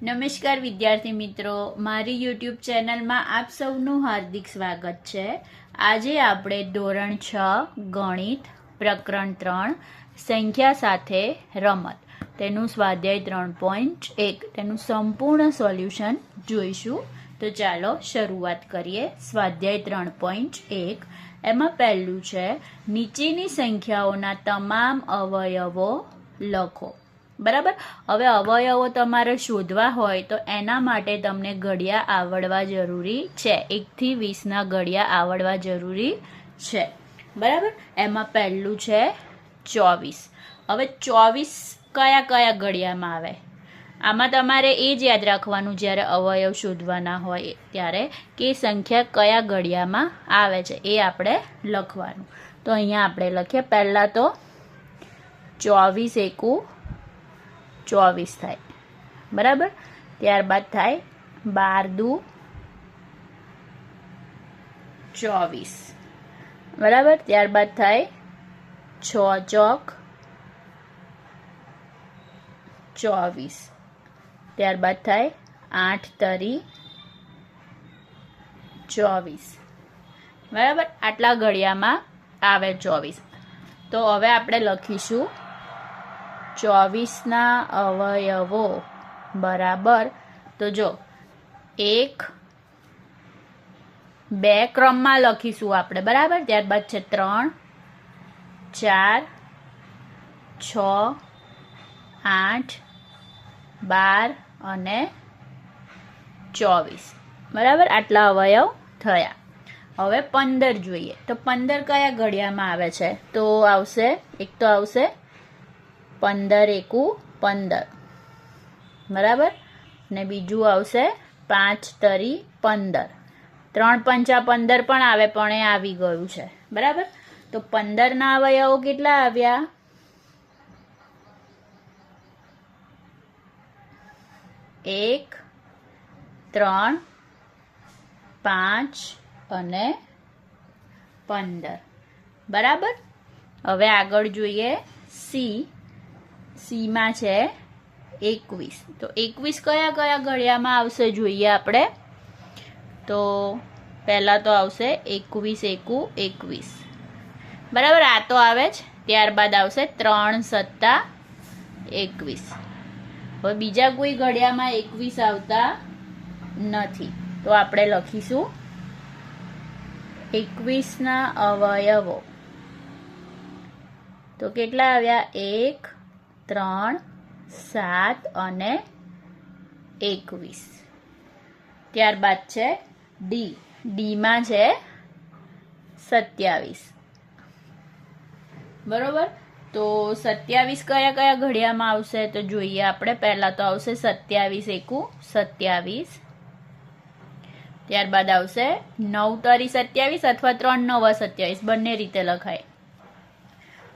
નમસ્કાર વિદ્યાર્થી મિત્રો, મારી યુટ્યુબ ચેનલમાં આપ સૌનું હાર્દિક સ્વાગત છે। આજે આપણે ધોરણ 6 ગણિત પ્રકરણ 3 સંખ્યા સાથે રમત તેનું સ્વાધ્યાય 3.1 તેનું સંપૂર્ણ સોલ્યુશન જોઈશું। તો ચાલો શરૂઆત કરીએ। સ્વાધ્યાય 3.1 એમાં પહેલું છે નીચેની સંખ્યાઓના તમામ અવયવો લખો। બરાબર। હવે અવયવો તમારે શોધવા હોય તો એના માટે તમને ઘડિયા આવડવા જરૂરી છે। 1 થી 20 ઘડિયા આવડવા જરૂરી છે। બરાબર। એમાં પહેલું છે 24। હવે 24 કયા કયા ઘડિયામાં આવે? આમાં તમારે એ જ યાદ રાખવાનું જ્યારે અવયવ શોધવાના હોય ત્યારે કે સંખ્યા કયા ઘડિયામાં આવે છે એ આપણે લખવાનું। તો અહીંયા આપણે લખીએ। પહેલાં તો 24 એકુ 24 થાય। બરાબર। ત્યારબાદ થાય 12 દુ 24। બરાબર। ત્યારબાદ થાય 6 ચોક 24। ત્યારબાદ થાય 8 તરી 24। બરાબર। આટલા ઘડિયામાં આવે 24। તો હવે આપણે લખીશું 24 અવયવો બરાબર। તો જો 1 2 ક્રમમાં લખીશું આપણે। બરાબર। ત્યારબાદ છે 3 4 6 8 12 અને 24। બરાબર। આટલા અવયવ થયા। હવે 15 જોઈએ। તો 15 કયા ઘડિયામાં આવે છે? તો આવશે એક તો આવશે 15 એકુ 15। બરાબર। ને બીજું આવશે 5 તરી 15। 3 પંચા 15 પણ આવે પણ એ આવી ગયું છે। બરાબર। તો 15 અવયવો કેટલા આવ્યા? 1 3 5 અને 15। બરાબર। હવે આગળ જોઈએ સી માં છે 21। તો 21 કયા કયા ઘડિયામાં આવશે જોઈએ આપણે। તો પહેલા તો આવશે 21 એકુ 21। બરાબર। આ તો આવે જ। ત્યારબાદ આવશે 3 સત્તા 21। હવે બીજા કોઈ ઘડિયામાં 21 આવતા નથી તો આપણે લખીશું 21 અવયવો। તો કેટલા આવ્યા? 1 3 7 અને 21। ત્યારબાદ છે ડીમાં છે 27। બરોબર। તો 27 કયા કયા ઘડિયામાં આવશે? તો જોઈએ આપણે। પહેલા તો આવશે 27 એકુ 27। ત્યારબાદ આવશે 9 તરી 27 અથવા 3 9 27 બંને રીતે લખાય।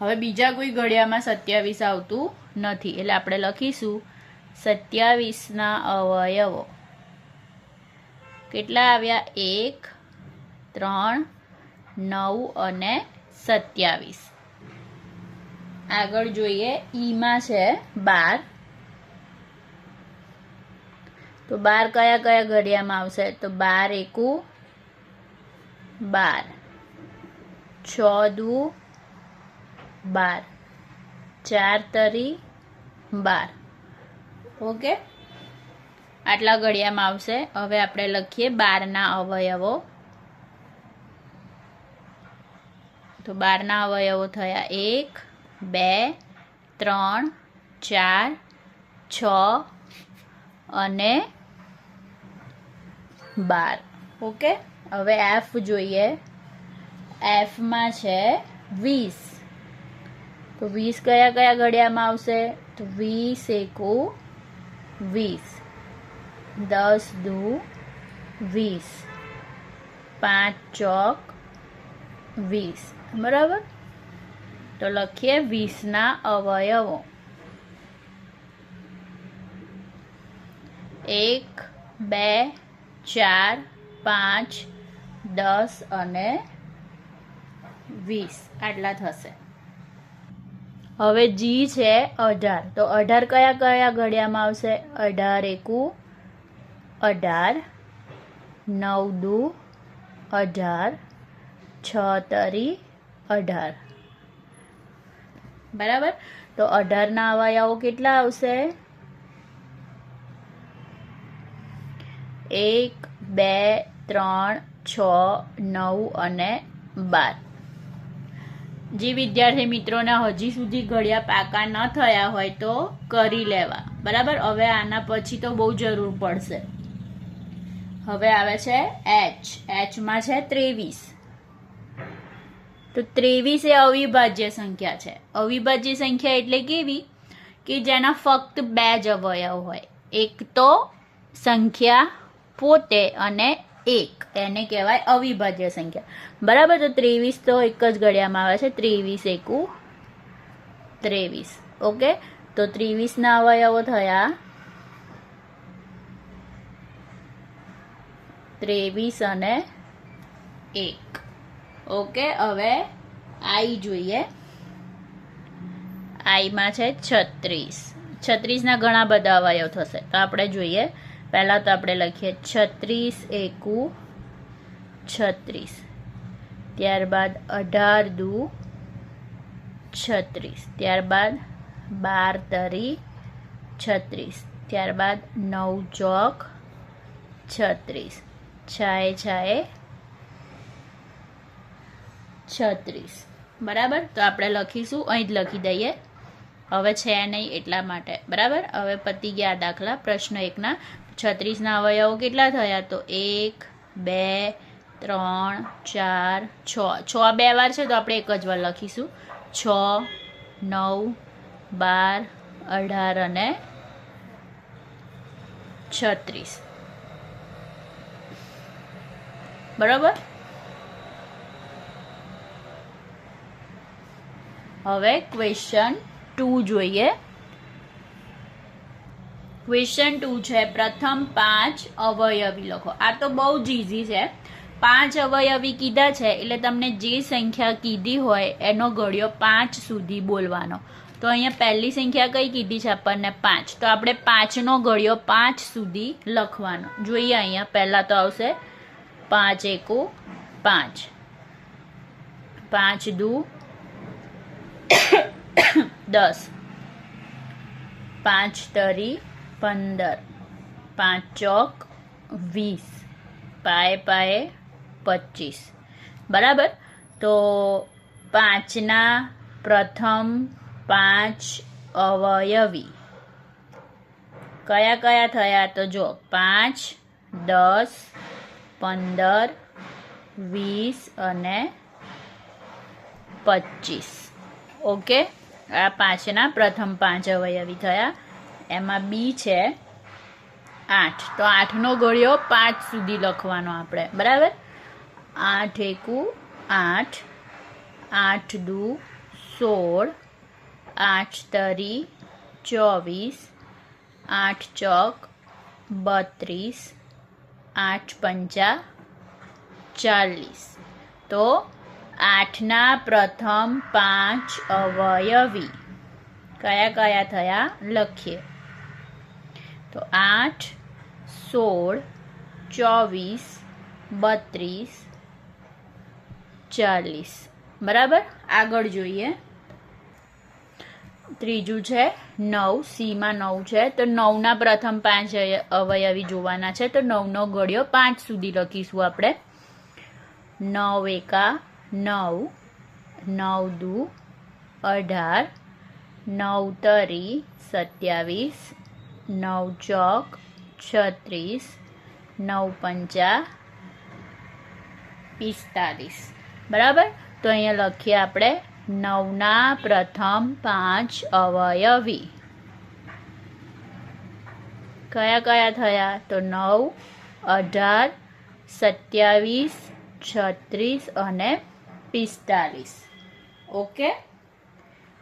હવે બીજા કોઈ ઘડિયામાં 27 આવતું નથી એટલે આપણે લખીશું 27 અવયવો। કેટલા આવ્યા? 1 3 9 અને 27। આગળ જોઈએ ઈમાં છે 12। તો 12 કયા કયા ઘડિયામાં આવશે? તો 12 એકુ 12। 6 દુ 12। 4 તરી 12। ઓકે। આટલા ઘડિયામાં આવશે। હવે આપણે લખીએ 12 અવયવો। તો 12 અવયવો થયા 1 2 3 4 6 અને 12। ઓકે। હવે એફ જોઈએ। એફમાં છે 20। તો 20 કયા કયા ઘડિયામાં આવશે? તો 20 એકુ 20। 10 દુ 20। 5 ચોક 20। બરાબર। તો લખીએ 20 અવયવો। 1 2 4 5 10 અને 20 આટલા થશે। હવે જી છે 18, તો 18 કયા કયા ઘડિયામાં આવશે? 18 એકુ 18, 9 દુ 18, 6 તરી 18. બરાબર. તો 18 ના અવયવો કેટલા આવશે? 1, 2, 3, 6, 9 અને 12. જે વિદ્યાર્થી મિત્રોને હજી સુધી ઘડિયા પાકા ન થયા હોય તો કરી લેવા. બરાબર. હવે આના પછી તો બહુ જરૂર પડશે. હવે આવે છે એચ. એચમાં છે 23. તો 23 એ અવિભાજ્ય સંખ્યા છે. અવિભાજ્ય સંખ્યા એટલે કેવી કે જેના ફક્ત 2 જ અવયવ હોય. એક તો સંખ્યા પોતે અને એક, એને કહેવાય અવિભાજ્ય સંખ્યા. બરાબર. તો 23 તો એક જ ઘડિયામાં આવે છે. 23 એકુ 23. ઓકે. તો 23 ના અવયવો થયા 23 અને 1. ઓકે. હવે આઈ જોઈએ. આઈમાં છે 36. 36 ના ઘણા બધા અવયવ થશે, તો આપણે જોઈએ. પહેલા તો આપણે લખીએ 36 એકુ 36, ત્યારબાદ 18 દુ 36, ત્યારબાદ 12 તરી 36, ત્યારબાદ 9 ચોક 36, છાએ છાએ 36. બરાબર. તો આપણે લખીશું, અહીં જ લખી દઈએ. હવે છે નહીં એટલા માટે. બરાબર. હવે પતી ગયા દાખલા. પ્રશ્ન 1ના 36 ના અવયવો કેટલા થયા? તો 1, 2, 3, 4, 6. 6 બે વાર છે તો આપણે એક જ વાર લખીશું. 6, 9, 12, 18 અને 36. બરાબર. હવે ક્વેશ્ચન 2 જોઈએ. ક્વેશ્ચન 2 છે પ્રથમ 5 અવયવી લખો. આ તો બહુ જ ઇઝી છે. 5 અવયવી કીધા છે એટલે તમને જે સંખ્યા કીધી હોય એનો ઘડિયો 5 સુધી બોલવાનો. તો અહીંયા પહેલી સંખ્યા કઈ કીધી છે આપણને? 5. તો આપણે 5 નો ઘડિયો 5 સુધી લખવાનો. જોઈએ અહીંયા પહેલા તો આવશે 5 એકુ 5, 5 દુ 10, 5 તરી 15, 5 ચોક 20, પાએ પાએ 25. બરાબર. તો 5 ના પ્રથમ 5 અવયવી કયા કયા થયા? તો જો 5, 10, 15, 20 અને 25. ઓકે. આ 5 ના પ્રથમ 5 અવયવી થયા. એમાં બી છે 8. તો 8 નો ઘડિયો 5 સુધી લખવાનો આપણે. બરાબર. 8 એકુ 8, 8 દુ 16, 8 તરી 24, 8 ચોક 32, 8 પંચા 40. તો 8 ના પ્રથમ 5 અવયવી કયા કયા થયા લખીએ. તો 8, 16, 24, 32, 40. બરાબર. આગળ જોઈએ. ત્રીજું છે 9. સીમાં 9 છે. તો 9 ના પ્રથમ 5 અવયવી જોવાના છે. તો 9 નો ઘડિયો 5 સુધી લખીશું આપણે. 9 એકા 9, 9 દુ 18, 9 તરી 27, 9 ચોક 36, 9 પંચા 45. બરાબર. તો અહીંયા લખીએ આપણે 9 ના પ્રથમ 5 અવયવી કયા કયા થયા? તો 9, 18, 27, 36 અને 45. ઓકે.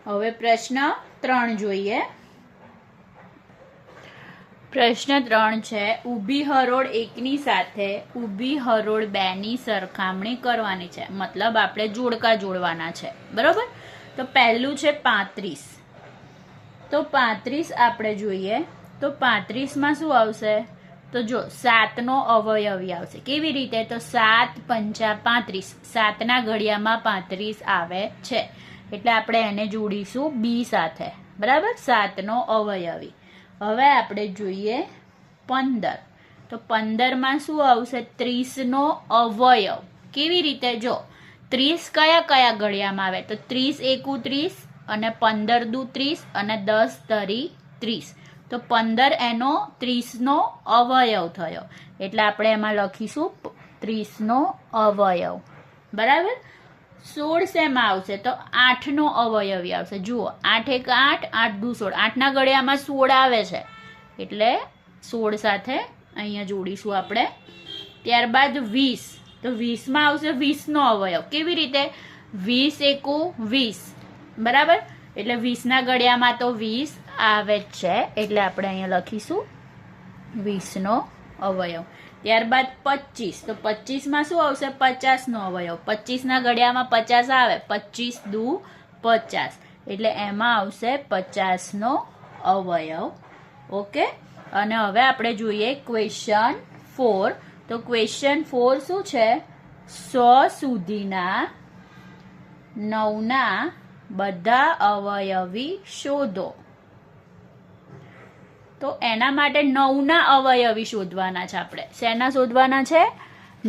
હવે પ્રશ્ન 3 જોઈએ. પ્રશ્ન 3 છે ઊભી હરોળ 1ની સાથે ઊભી હરોળ 2ની સરખામણી કરવાની છે. મતલબ આપણે જોડકા જોડવાના છે. બરોબર. તો પહેલું છે 35. તો 35 આપણે જોઈએ તો 35માં શું આવશે? તો જો 7નો અવયવી આવશે. કેવી રીતે? તો 7 પંચા 35, 7ના ઘડિયામાં 35 આવે છે એટલે આપણે એને જોડીશું બી સાથે, બરાબર? 7નો અવયવી. હવે આપણે જોઈએ 15. તો 15માં શું આવશે? 30નો અવયવ. કેવી રીતે? જો 30 કયા કયા ઘડિયામાં આવે? તો 30 એકુ 30 અને 15 દુ 30 અને 10 તરી 30. તો 15 એનો 30નો અવયવ થયો એટલે આપણે એમાં લખીશું 30નો અવયવ, બરાબર? 16 શેમાં આવશે? તો 8નો અવયવી આવશે. જુઓ 8 એક 8, 8 દુ 16, 8ના ઘડિયામાં 16 આવે છે એટલે 16 સાથે અહીંયા જોડીશું આપણે. ત્યારબાદ 20. તો 20માં આવશે 20નો અવયવ. કેવી રીતે? 20 એકુ 20, બરાબર? એટલે 20ના ઘડિયામાં તો 20 આવે જ છે એટલે આપણે અહીંયા લખીશું 20નો અવયવ. ત્યારબાદ 25. તો 25માં શું આવશે? 50નો અવયવ. 25ના ઘડિયામાં 50 આવે, 25 દુ 50 એટલે એમાં આવશે 50નો અવયવ. ઓકે, અને હવે આપણે જોઈએ ક્વેશ્ચન 4. તો ક્વેશ્ચન 4 શું છે? 100 સુધીના 9ના બધા અવયવી શોધો. તો એના માટે 9ના અવયવી શોધવાના છે આપણે. શેના શોધવાના છે?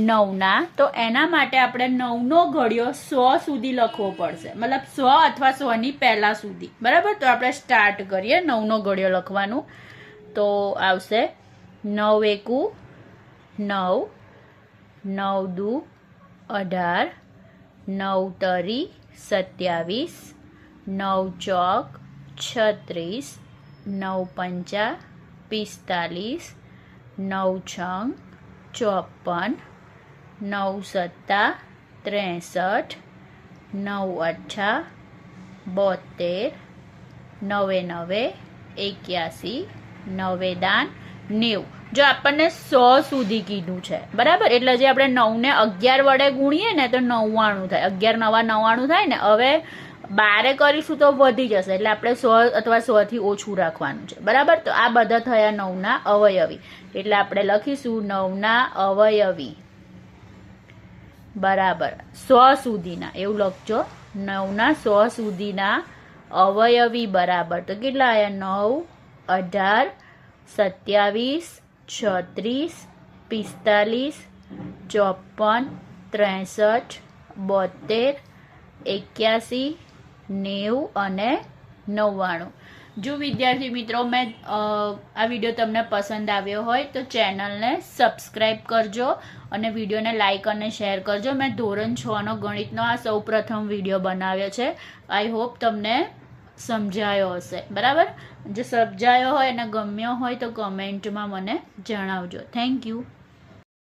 9ના. તો એના માટે આપણે 9નો ઘડિયો 100 સુધી લખવો પડશે, મતલબ 100 અથવા 100ની પહેલા સુધી, બરાબર? તો આપણે સ્ટાર્ટ કરીએ 9નો ઘડિયો લખવાનું. તો આવશે 9 એકુ 9, 9 દુ 18, 9 તરી 27, 9 ચોક 36, 9 પંચા 45, 9 છંગ 54, 9 સત્તા 63, 9 અઠ્ઠા 72, 9 9 81, 9 દાન 90. જો આપણને 100 સુધી કીધું છે, બરાબર? એટલે જે આપણે 9ને 11 વડે ગુણીએ ને તો 99 થાય. 11 નવા 99 થાય ને. હવે 12 કરીશું તો વધી જશે એટલે આપણે 100 અથવા 100થી ઓછું રાખવાનું છે, બરાબર? તો આ બધા થયા 9ના અવયવી એટલે આપણે લખીશું 9ના અવયવી બરાબર 100 સુધીના, એવું લખજો. 9ના 100 સુધીના અવયવી બરાબર તો કેટલા આવ્યા? 9, 18, 27, 36, 45, 54, 63, 81, 90 અને 99. જો વિદ્યાર્થી મિત્રો આ વિડીયો તમને પસંદ આવ્યો હોય તો ચેનલને સબસ્ક્રાઈબ કરજો અને વિડીયોને લાઇક અને શેર કરજો. મેં ધોરણ 6નો ગણિતનો આ સૌપ્રથમ વિડીયો બનાવ્યો છે. આઈ હોપ તમને સમજાયો હશે, બરાબર? જો સમજાયો હોય અને ગમ્યો હોય તો કમેન્ટમાં મને જણાવજો. Thank you.